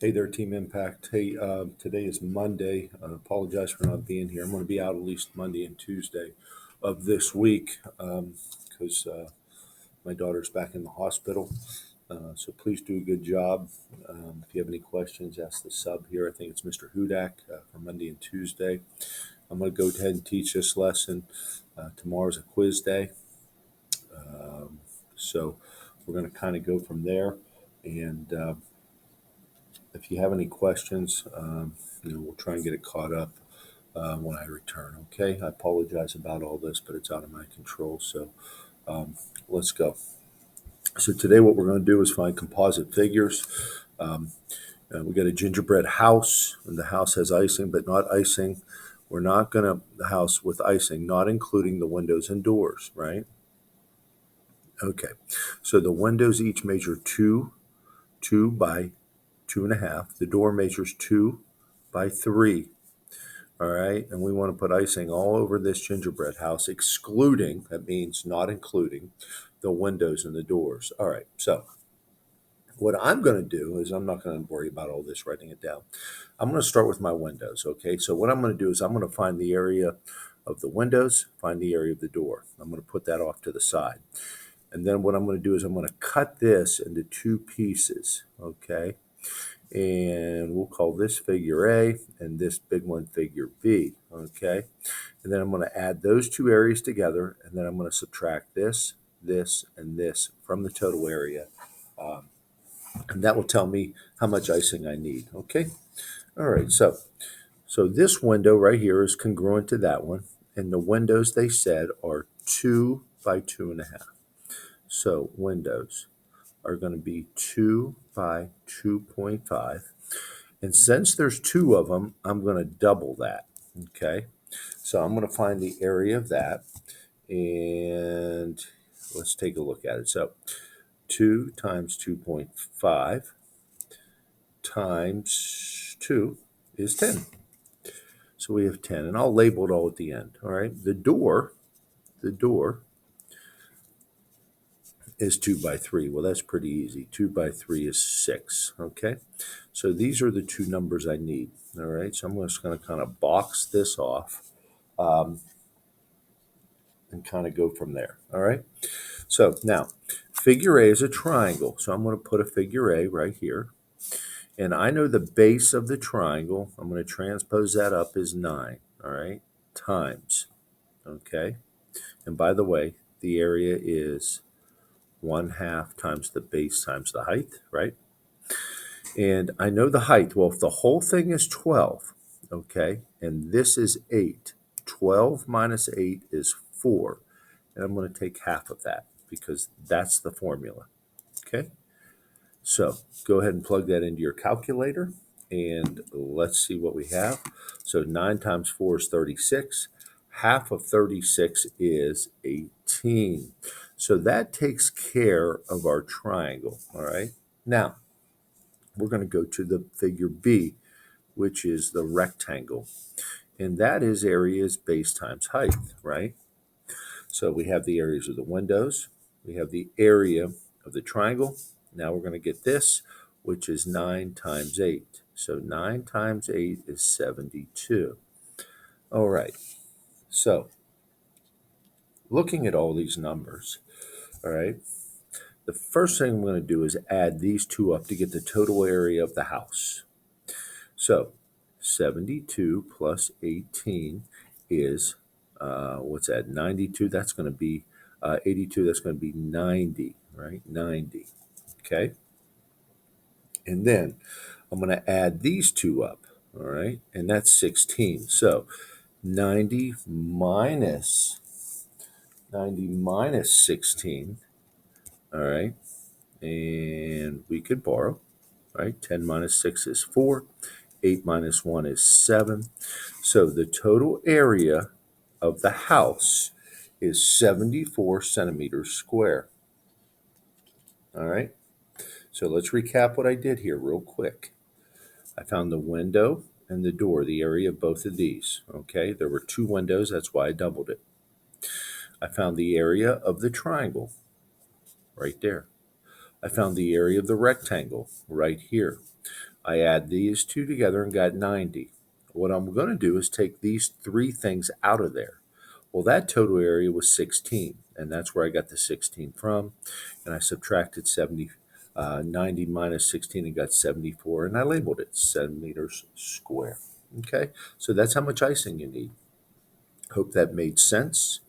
Hey there, Team Impact. Hey, today is Monday. I apologize for not being here. I'm going to be out at least Monday and Tuesday of this week because my daughter's back in the hospital. So please do a good job. If you have any questions, ask the sub here. I think it's Mr. Hudak for Monday and Tuesday. I'm going to go ahead and teach this lesson. Tomorrow's a quiz day. So we're going to kind of go from there. And if you have any questions, we'll try and get it caught up when I return. Okay, I apologize about all this, but it's out of my control. So let's go. So today, what we're going to do is find composite figures. We got a gingerbread house, and the house has icing, but not icing. We're not going to the house with icing, not including the windows and doors, right? Okay. So the windows each measure two by 2.5. The door measures 2 by 3. All right. And we want to put icing all over this gingerbread house, excluding, that means not including, the windows and the doors. All right. So what I'm going to do is I'm not going to worry about all this writing it down. I'm going to start with my windows. Okay. So what I'm going to do is I'm going to find the area of the windows, find the area of the door. I'm going to put that off to the side. And then what I'm going to do is I'm going to cut this into two pieces. Okay. And we'll call this figure A and this big one figure B, okay? And then I'm going to add those two areas together, and then I'm going to subtract this, this, and this from the total area. And that will tell me how much icing I need, okay? All right, so this window right here is congruent to that one, and the windows, they said, are 2 by 2.5. So windows are going to be 2 by 2.5. And since there's two of them, I'm going to double that, okay? So I'm going to find the area of that, and let's take a look at it. So 2 times 2.5 times 2 is 10. So we have 10, and I'll label it all at the end, all right? The door is 2 by 3. Well, that's pretty easy. 2 by 3 is 6, okay? So these are the two numbers I need, all right? So I'm just going to kind of box this off and kind of go from there, all right? So now, figure A is a triangle. So I'm going to put a figure A right here. And I know the base of the triangle, I'm going to transpose that up as 9, all right, times, okay? And by the way, the area is 1/2 times the base times the height, right? And I know the height. Well, if the whole thing is 12, okay, and this is 8, 12 minus 8 is 4. And I'm going to take half of that because that's the formula, okay? So go ahead and plug that into your calculator, and let's see what we have. So 9 times 4 is 36. Half of 36 is 18. So that takes care of our triangle, all right? Now, we're going to go to the figure B, which is the rectangle. And that is areas base times height, right? So we have the areas of the windows. We have the area of the triangle. Now we're going to get this, which is 9 times 8. So 9 times 8 is 72. All right. So looking at all these numbers, all right, the first thing I'm going to do is add these two up to get the total area of the house. So 72 plus 18 is, what's that, 92? That's going to be 82. That's going to be 90, right? 90. Okay. And then I'm going to add these two up, all right? And that's 16. So 90 minus 16, all right? And we could borrow, right? 10 minus 6 is 4. 8 minus 1 is 7. So the total area of the house is 74 centimeters square. All right. So let's recap what I did here real quick. I found the window and the door, the area of both of these. Okay. There were two windows. That's why I doubled it. I found the area of the triangle right there. I found the area of the rectangle right here. I add these two together and got 90. What I'm going to do is take these three things out of there. Well, that total area was 16, and that's where I got the 16 from. And I subtracted 90 minus 16 and got 74, and I labeled it centimeters square. Okay, so that's how much icing you need. Hope that made sense.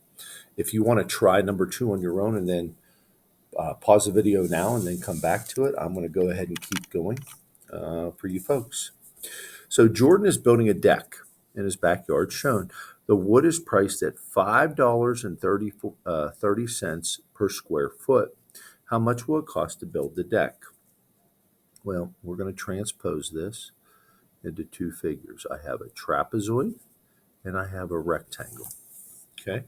If you want to try number 2 on your own and then pause the video now and then come back to it, I'm going to go ahead and keep going for you folks. So Jordan is building a deck in his backyard shown. The wood is priced at $5.30 per square foot. How much will it cost to build the deck? Well, we're going to transpose this into two figures. I have a trapezoid and I have a rectangle. Okay.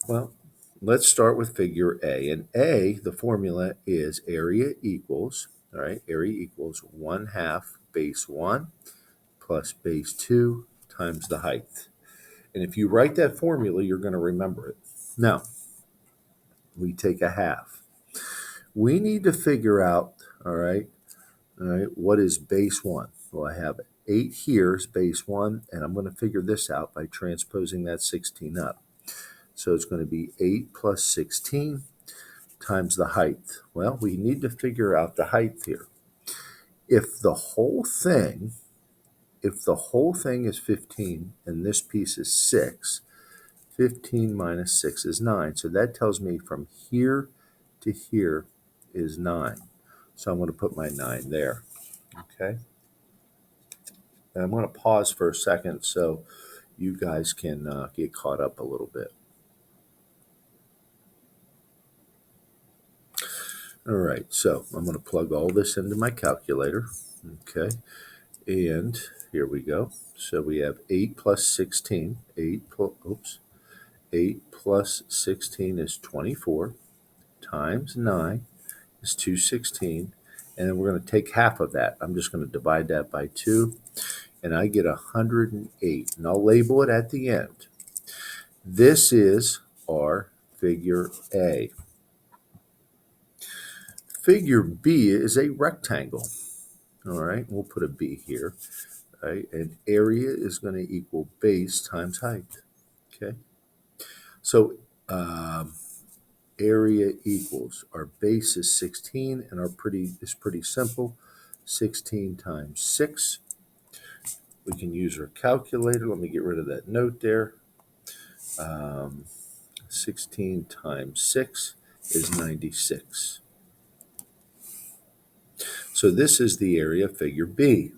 Well, let's start with figure A. And A, the formula is area equals, all right, area equals 1/2 base 1 plus base 2 times the height. And if you write that formula, you're going to remember it. Now, we take a half. We need to figure out, all right, what is base 1? Well, I have 8 here is base 1, and I'm going to figure this out by transposing that 16 up. So it's going to be 8 plus 16 times the height. Well, we need to figure out the height here. If the whole thing is 15 and this piece is 6, 15 minus 6 is 9. So that tells me from here to here is 9. So I'm going to put my 9 there. Okay. And I'm going to pause for a second so you guys can get caught up a little bit. All right, so I'm going to plug all this into my calculator. Okay, and here we go. So we have 8 plus 16. 8 plus 16 is 24 times 9 is 216. And then we're going to take half of that. I'm just going to divide that by 2, and I get 108. And I'll label it at the end. This is our figure A. Figure B is a rectangle. All right, we'll put a B here. All right, and area is going to equal base times height. Okay, so area equals, our base is 16, and our is pretty simple. 16 times 6. We can use our calculator. Let me get rid of that note there. 16 times 6 is 96. So this is the area of figure B,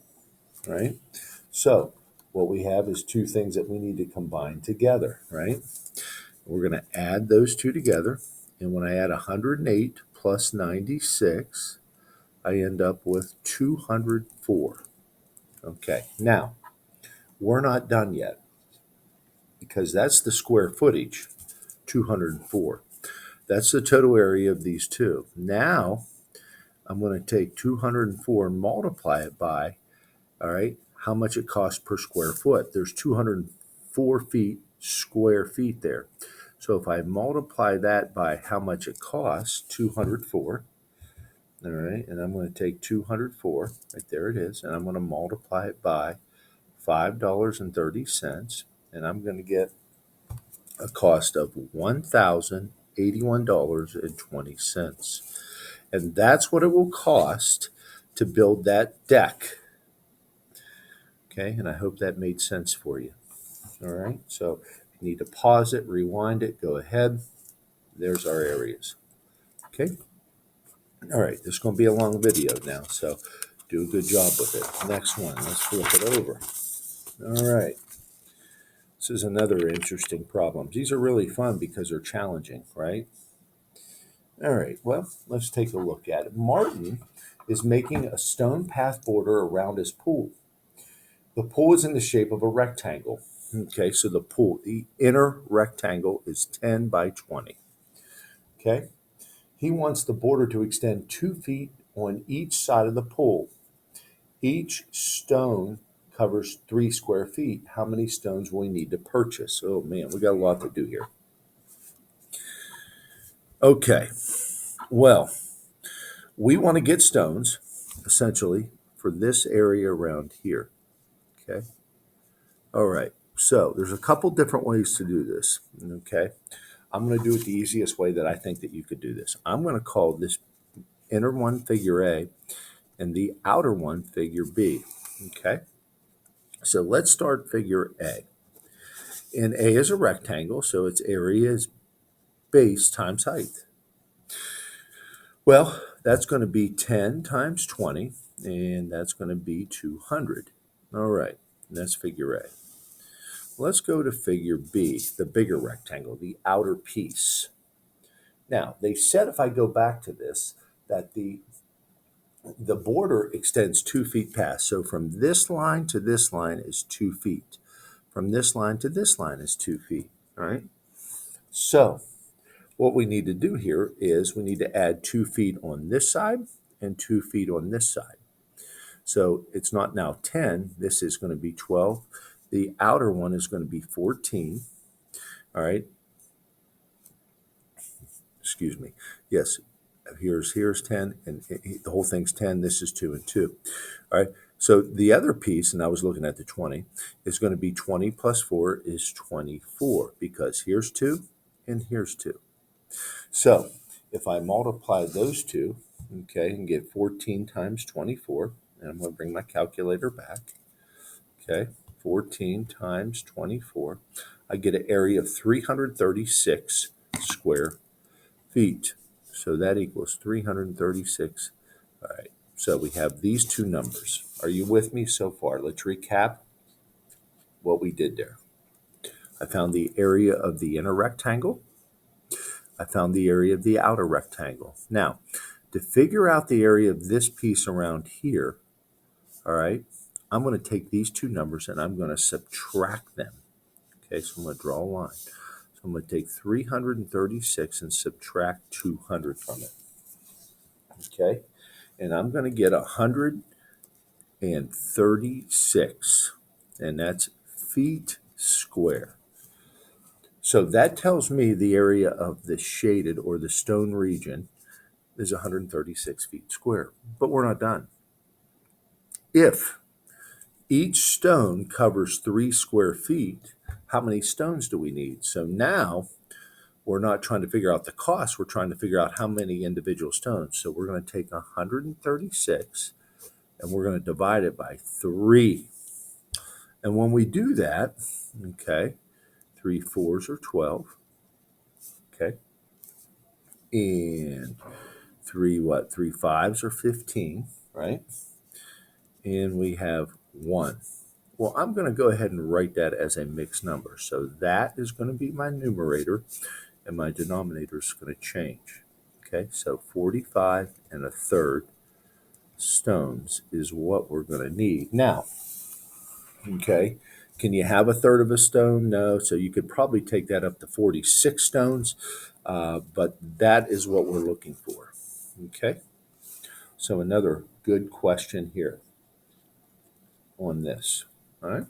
right? So what we have is two things that we need to combine together, right? We're going to add those two together. And when I add 108 plus 96, I end up with 204. Okay, now, we're not done yet because that's the square footage, 204. That's the total area of these two. Now, I'm going to take 204 and multiply it by, all right, how much it costs per square foot. There's 204 square feet there. So if I multiply that by how much it costs, 204, all right, and I'm going to take 204, right there it is, and I'm going to multiply it by $5.30, and I'm going to get a cost of $1,081.20. And that's what it will cost to build that deck. Okay, and I hope that made sense for you. All right, so if you need to pause it, rewind it, go ahead. There's our areas. Okay, all right, this is going to be a long video now, so do a good job with it. Next one, let's flip it over. All right, this is another interesting problem. These are really fun because they're challenging, right? All right, well, let's take a look at it. Martin is making a stone path border around his pool. The pool is in the shape of a rectangle. Okay, so the inner rectangle is 10 by 20. Okay, he wants the border to extend 2 feet on each side of the pool. Each stone covers 3 square feet. How many stones will we need to purchase? Oh man, we got a lot to do here. Okay, well, we want to get stones, essentially, for this area around here, okay? All right, so there's a couple different ways to do this, okay? I'm going to do it the easiest way that I think that you could do this. I'm going to call this inner one figure A and the outer one figure B, okay? So let's start figure A. And A is a rectangle, so its area is base times height. Well, that's going to be 10 times 20, and that's going to be 200. All right, and that's figure A. Let's go to figure B, the bigger rectangle, the outer piece. Now, they said if I go back to this, that the border extends 2 feet past. So from this line to this line is 2 feet. From this line to this line is 2 feet, all right? So what we need to do here is we need to add 2 feet on this side and 2 feet on this side. So it's not now 10, this is going to be 12. The outer one is going to be 14, all right? Excuse me. Yes, here's 10, and the whole thing's 10. This is 2 and 2. All right, so the other piece, and I was looking at the 20, is going to be 20 plus 4 is 24, because here's 2 and here's 2. So if I multiply those two, okay, and get 14 times 24, and I'm going to bring my calculator back, okay, 14 times 24, I get an area of 336 square feet. So that equals 336. All right, so we have these two numbers. Are you with me so far? Let's recap what we did there. I found the area of the inner rectangle. I found the area of the outer rectangle. Now, to figure out the area of this piece around here, all right, I'm going to take these two numbers and I'm going to subtract them. Okay, so I'm going to draw a line. So I'm going to take 336 and subtract 200 from it. Okay, and I'm going to get 136, and that's feet square. So that tells me the area of the shaded or the stone region is 136 feet square. But we're not done. If each stone covers 3 square feet, how many stones do we need? So now we're not trying to figure out the cost. We're trying to figure out how many individual stones. So we're going to take 136 and we're going to divide it by 3. And when we do that, okay, 3 4s are 12, okay, and 3 5s are 15, right? And we have 1. Well, I'm going to go ahead and write that as a mixed number. So that is going to be my numerator, and my denominator is going to change. Okay, so 45 1/3 stones is what we're going to need. Now, okay, can you have 1/3 of a stone? No, so you could probably take that up to 46 stones, but that is what we're looking for. Okay, so another good question here on this. All right,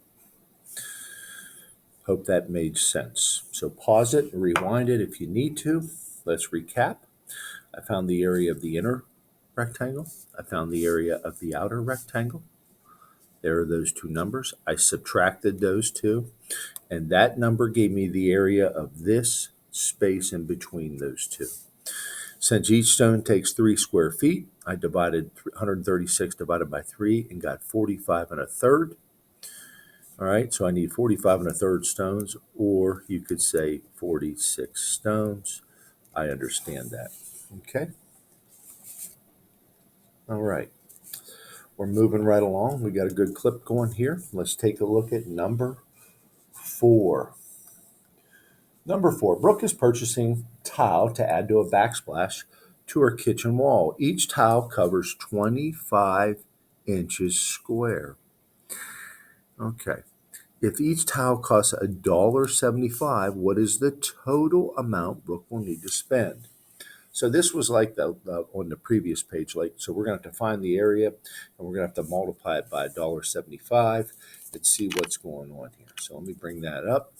hope that made sense. So pause it and rewind it if you need to. Let's recap. I found the area of the inner rectangle. I found the area of the outer rectangle. There are those two numbers. I subtracted those two, and that number gave me the area of this space in between those two. Since each stone takes 3 square feet, I divided 136 divided by 3 and got 45 1/3. All right, so I need 45 1/3 stones, or you could say 46 stones. I understand that. Okay. All right. We're moving right along. We got a good clip going here. Let's take a look at number 4. Number 4, Brooke is purchasing tile to add to a backsplash to her kitchen wall. Each tile covers 25 inches square. Okay. If each tile costs $1.75, what is the total amount Brooke will need to spend? So this was like the on the previous page. So we're going to have to find the area, and we're going to have to multiply it by $1.75 and see what's going on here. So let me bring that up.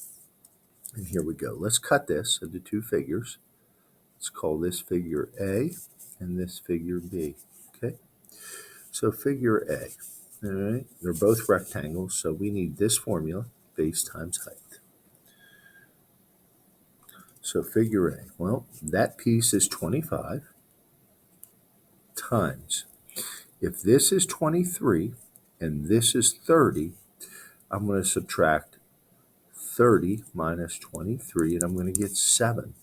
And here we go. Let's cut this into 2 figures. Let's call this figure A and this figure B. Okay. So figure A, all right? They're both rectangles, so we need this formula, base times height. So figure A, well, that piece is 25 times. If this is 23 and this is 30, I'm going to subtract 30 minus 23, and I'm going to get 7.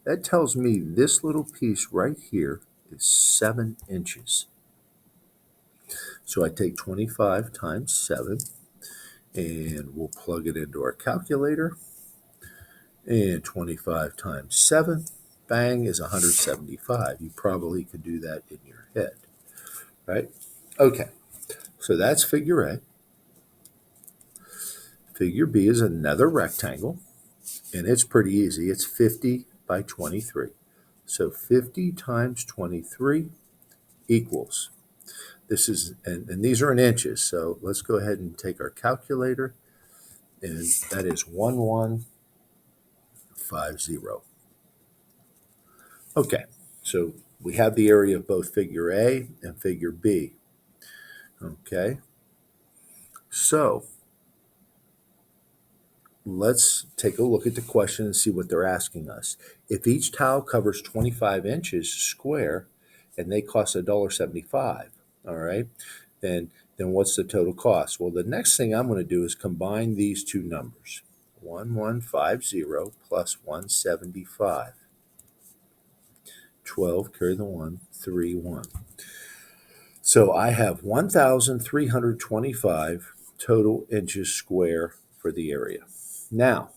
That tells me this little piece right here is 7 inches. So I take 25 times 7, and we'll plug it into our calculator. And 25 times 7, bang, is 175. You probably could do that in your head, right? Okay, so that's figure A. Figure B is another rectangle, and it's pretty easy. It's 50 by 23. So 50 times 23 equals, this is, and these are in inches, so let's go ahead and take our calculator, and that is 1150. Okay, so we have the area of both figure A and figure B. Okay, so let's take a look at the question and see what they're asking us. If each tile covers 25 inches square and they cost $1.75, all right, then what's the total cost? Well, the next thing I'm going to do is combine these two numbers. 1150 plus 175. 12, carry the 1, 3, 1. So I have 1,325 total inches square for the area. Now,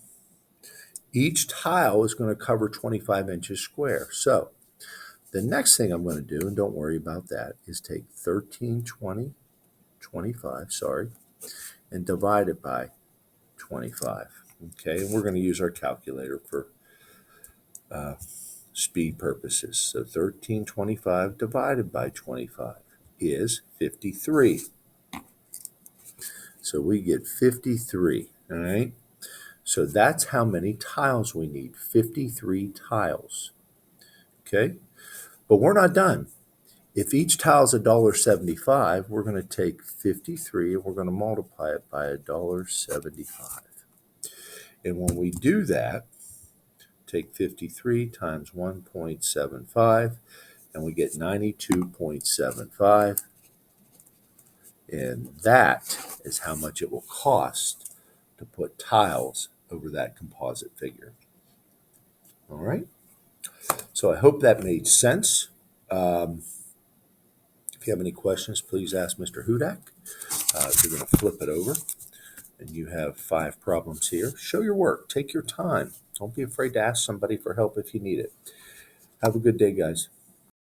each tile is going to cover 25 inches square. So the next thing I'm going to do, and don't worry about that, is take 1325, and divide it by 25. Okay, and we're going to use our calculator for speed purposes. So 1325 divided by 25 is 53. So we get 53, all right? So that's how many tiles we need, 53 tiles, okay? But we're not done. If each tile is $1.75, we're going to take 53 and we're going to multiply it by $1.75. And when we do that, take 53 times 1.75, and we get 92.75. And that is how much it will cost to put tiles over that composite figure. All right. So I hope that made sense. If you have any questions, please ask Mr. Hudak. You're going to flip it over, and you have 5 problems here. Show your work. Take your time. Don't be afraid to ask somebody for help if you need it. Have a good day, guys.